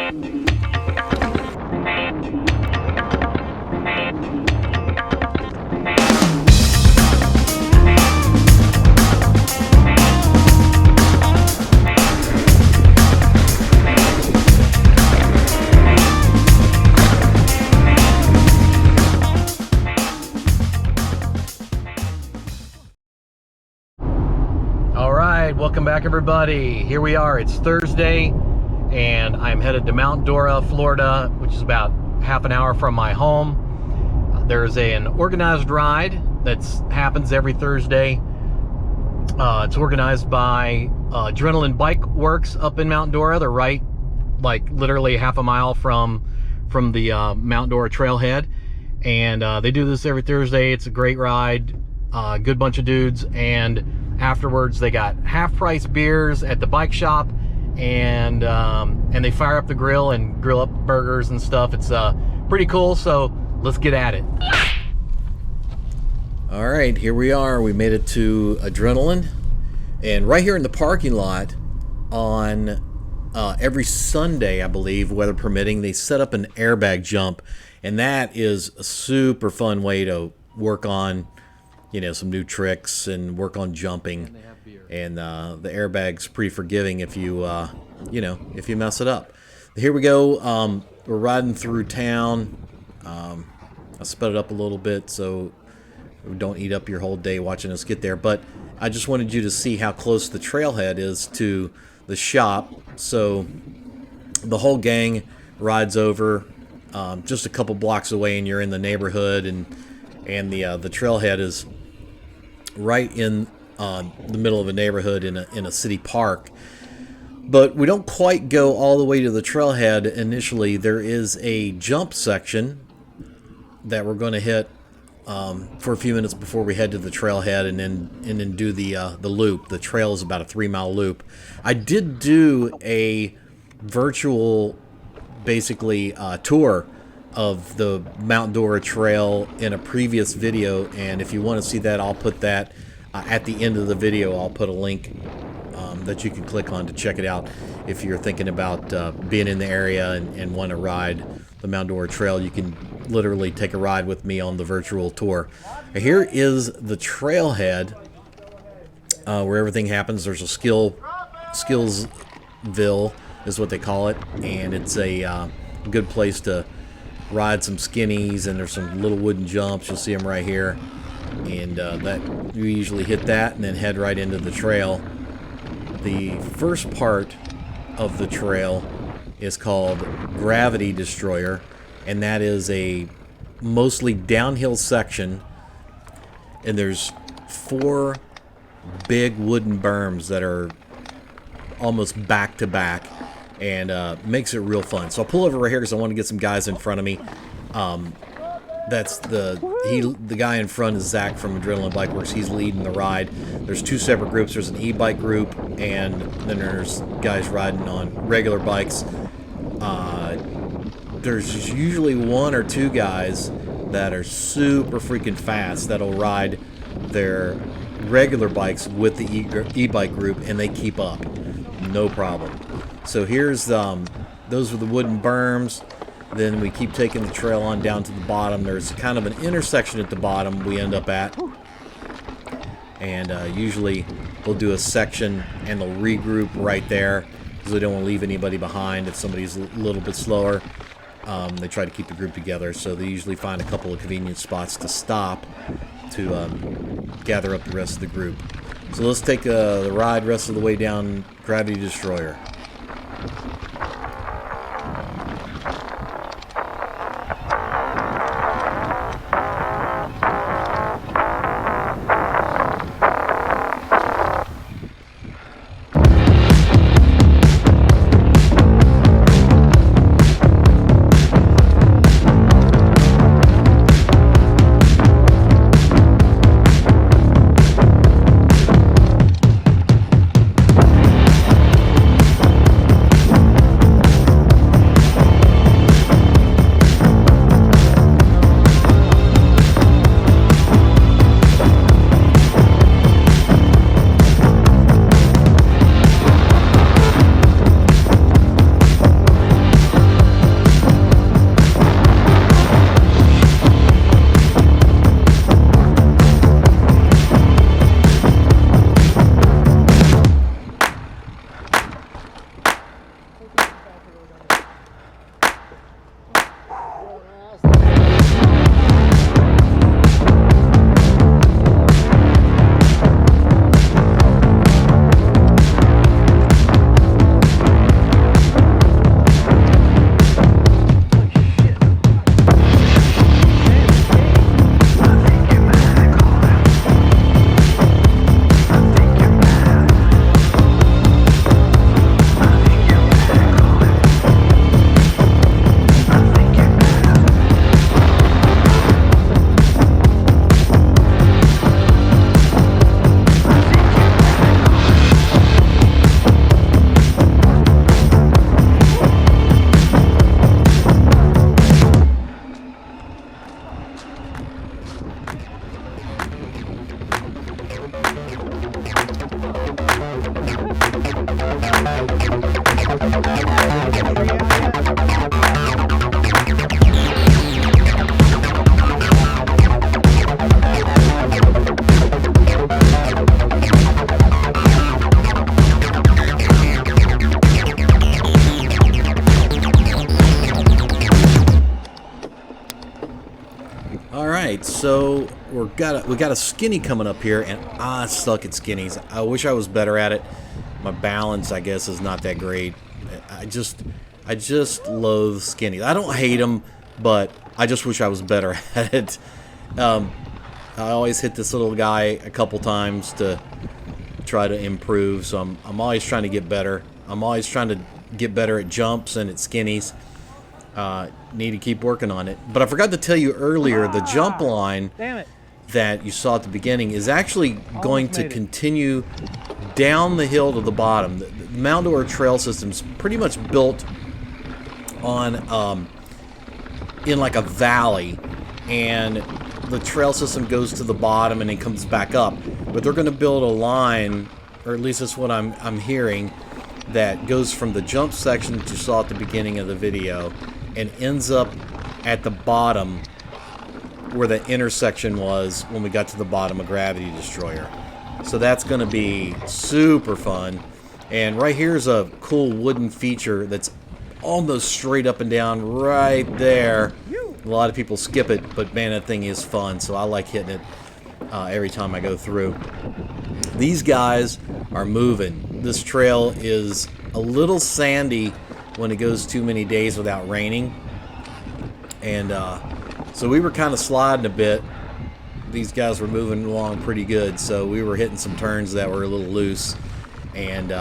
Welcome back, everybody. Here we are. It's Thursday and I'm headed to Mt.Dora, Florida, which is about half an hour from my home. There's an organized ride that happens every Thursday. It's organized by Adrenaline Bike Works up in Mt.Dora. They're right, like literally half a mile from the Mt.Dora trailhead, and they do this every Thursday. It's a great ride, good bunch of dudes, and afterwards they got half-price beers at the bike shop, and they fire up the grill and grill up burgers and stuff. It's pretty cool, so let's get at it. All right, here we are. We made it to Adrenaline, and right here in the parking lot on every Sunday, I believe, weather permitting, they set up an airbag jump, and that is a super fun way to work on, you know, some new tricks and work on jumping. And the airbag's pretty forgiving if you you know, if you mess it up. Here we go. We're riding through town. I sped it up a little bit so we don't eat up your whole day watching us get there, but I just wanted you to see how close the trailhead is to the shop. So the whole gang rides over just a couple blocks away, and you're in the neighborhood, and the trailhead is right in the middle of a neighborhood in a city park. But we don't quite go all the way to the trailhead initially. There is a jump section that we're going to hit for a few minutes before we head to the trailhead, and then do the loop. The trail is about a 3-mile loop. I did do a virtual, basically, tour of the Mt.Dora trail in a previous video, and if you want to see that, I'll put that at the end of the video. I'll put a link that you can click on to check it out. If you're thinking about being in the area and want to ride the Mt.Dora trail, you can literally take a ride with me on the virtual tour. Here is the trailhead where everything happens. There's a Skillsville is what they call it, and it's a good place to ride some skinnies, and there's some little wooden jumps. You'll see them right here, and that you usually hit that and then head right into the trail. The first part of the trail is called Gravity Destroyer, and that is a mostly downhill section, and there's 4 big wooden berms that are almost back to back, and makes it real fun. So I'll pull over right here because I want to get some guys in front of me. That's the guy in front is Zach from Adrenaline Bike Works. He's leading the ride. There's 2 separate groups. There's an e-bike group, and then there's guys riding on regular bikes. There's usually 1 or 2 guys that are super freaking fast that'll ride their regular bikes with the e-bike group, and they keep up, no problem. So here's those are the wooden berms. Then we keep taking the trail on down to the bottom. There's kind of an intersection at the bottom we end up at, and usually we'll do a section and they'll regroup right there because they don't want to leave anybody behind. If somebody's a little bit slower, they try to keep the group together, so they usually find a couple of convenient spots to stop to gather up the rest of the group. So let's take the ride rest of the way down Gravity Destroyer. right, so we got a skinny coming up here, and I suck at skinnies. I wish I was better at it. My balance, I guess, is not that great. I just loathe skinnies. I don't hate them, but I just wish I was better at it. I always hit this little guy a couple times to try to improve, so I'm always trying to get better. I'm always trying to get better at jumps and at skinnies. Need to keep working on it. But I forgot to tell you earlier, the jump line that you saw at the beginning is actually going to continue down the hill to the bottom. The Mt.Dora trail system's pretty much built on in like a valley, and the trail system goes to the bottom and then comes back up. But they're going to build a line, or at least that's what I'm hearing, that goes from the jump section that you saw at the beginning of the video and ends up at the bottom where the intersection was when we got to the bottom of Gravity Destroyer. So that's going to be super fun. And right here is a cool wooden feature that's almost straight up and down right there. A lot of people skip it, but man, that thing is fun, so I like hitting it every time I go through. These guys are moving. This trail is a little sandy when it goes too many days without raining, and so we were kind of sliding a bit. These guys were moving along pretty good, so we were hitting some turns that were a little loose, and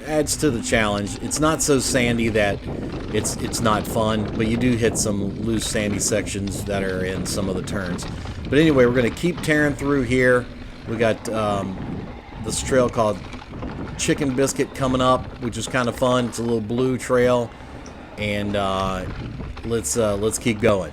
adds to the challenge. It's not so sandy that it's not fun, but you do hit some loose sandy sections that are in some of the turns. But anyway, we're going to keep tearing through here. We got this trail called Chicken Biscuit coming up, which is kind of fun. It's a little blue trail, and let's keep going.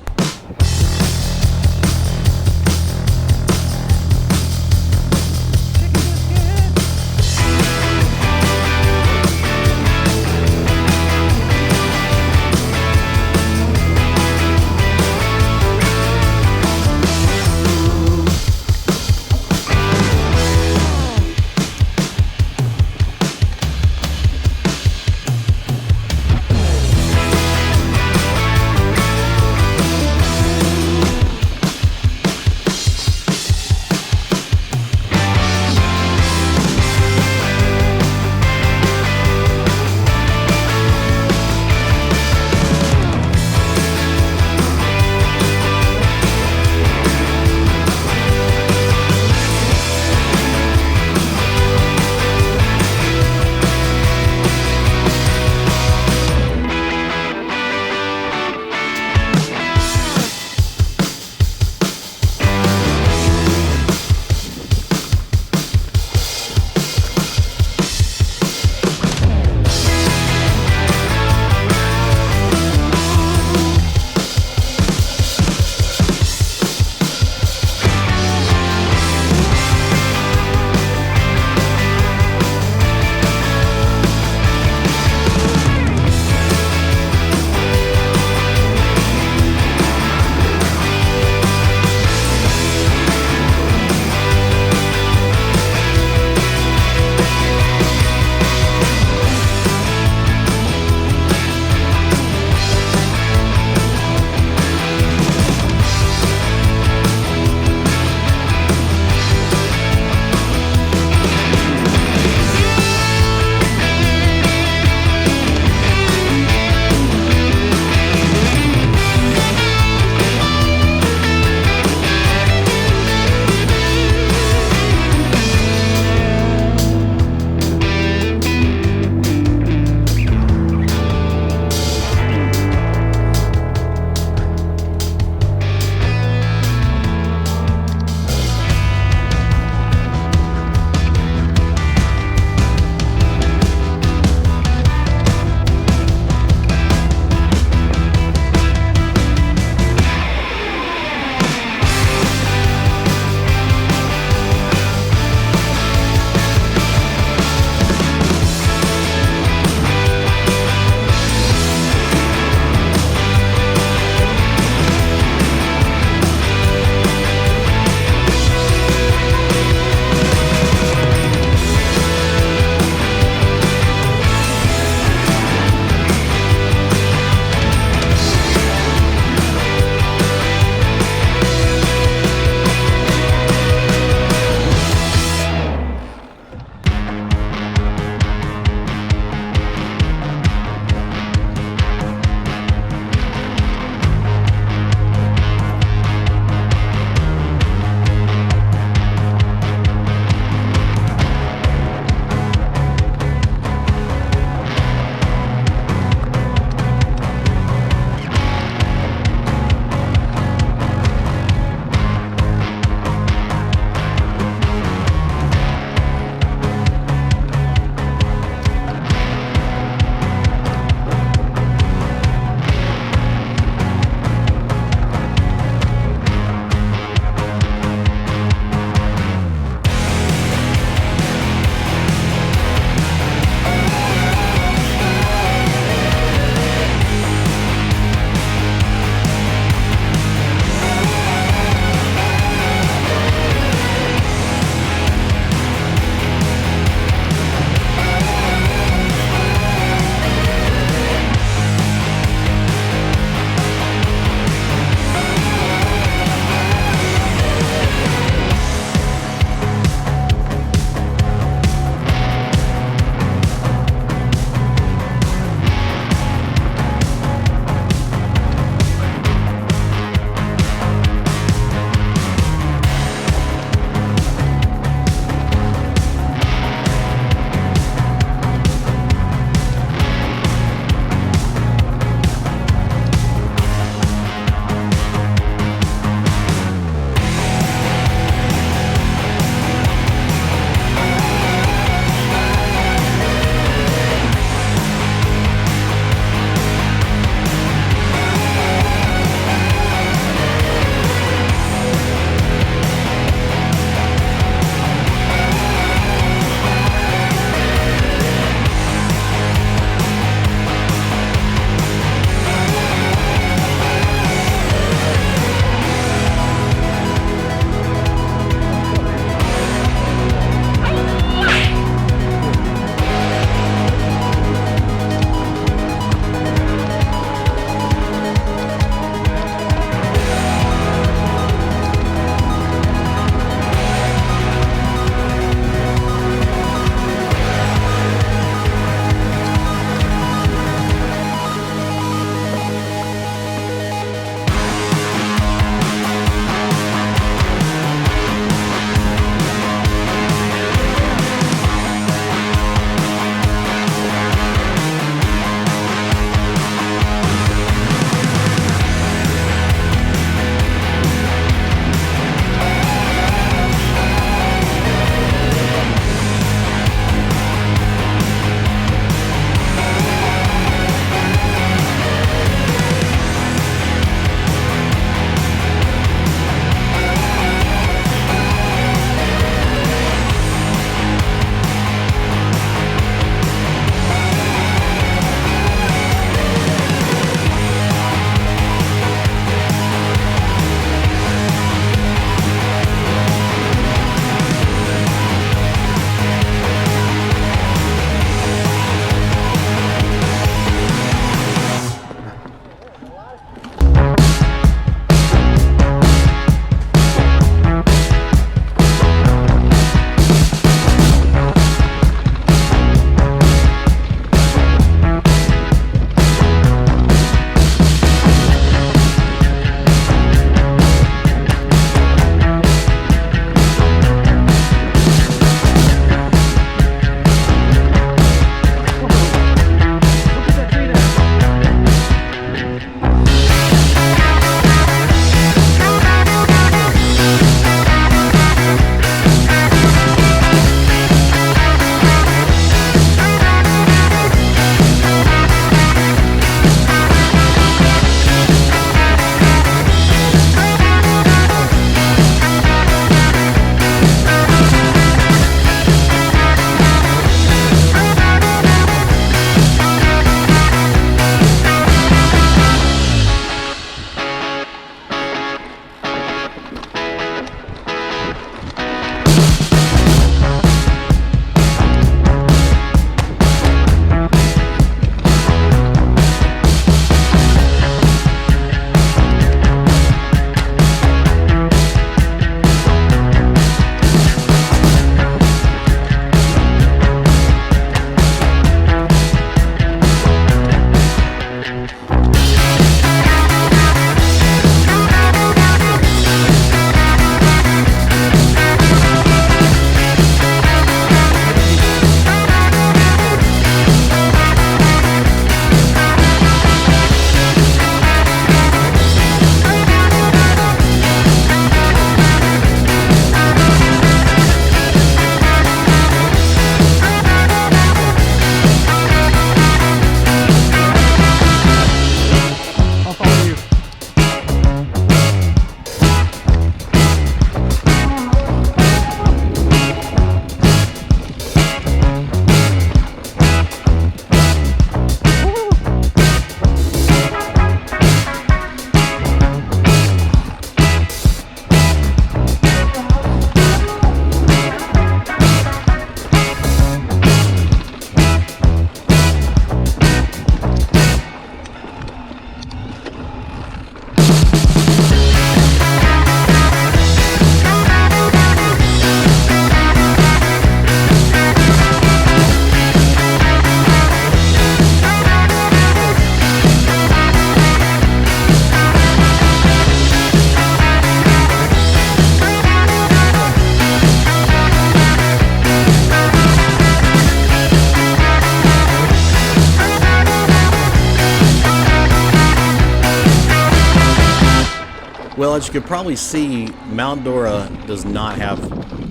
Well, as you could probably see, Mt.Dora does not have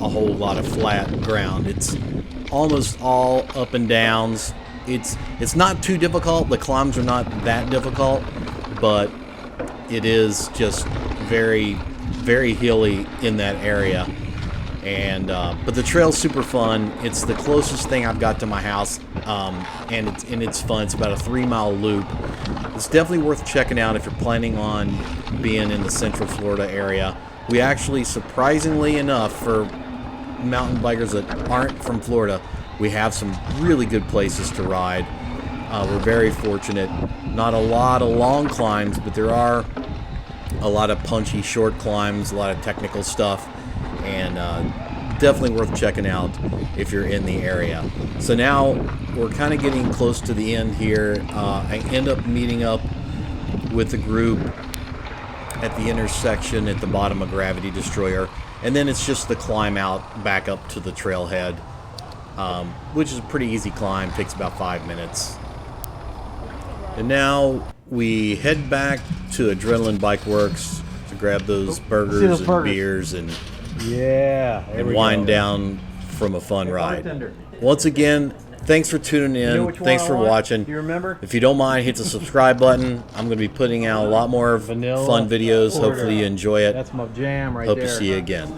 a whole lot of flat ground. It's almost all up and downs. It's not too difficult. The climbs are not that difficult, but it is just very, very hilly in that area. And but the trail's super fun. It's the closest thing I've got to my house, and it's fun. It's about a 3-mile loop. It's definitely worth checking out if you're planning on being in the Central Florida area. We actually, surprisingly enough, for mountain bikers that aren't from Florida, we have some really good places to ride. We're very fortunate. Not a lot of long climbs, but there are a lot of punchy short climbs, a lot of technical stuff, and definitely worth checking out if you're in the area. So now we're kind of getting close to the end here. I end up meeting up with the group at the intersection at the bottom of Gravity Destroyer, and then it's just the climb out back up to the trailhead, which is a pretty easy climb, takes about 5 minutes. And now we head back to Adrenaline Bike Works to grab those burgers and beers and wind down from a fun ride. Once again, thanks for tuning in. Thanks for watching. You remember? If you don't mind, hit the subscribe button. I'm going to be putting out a lot more fun videos. Hopefully you enjoy it. That's my jam right Hope there. to see you again.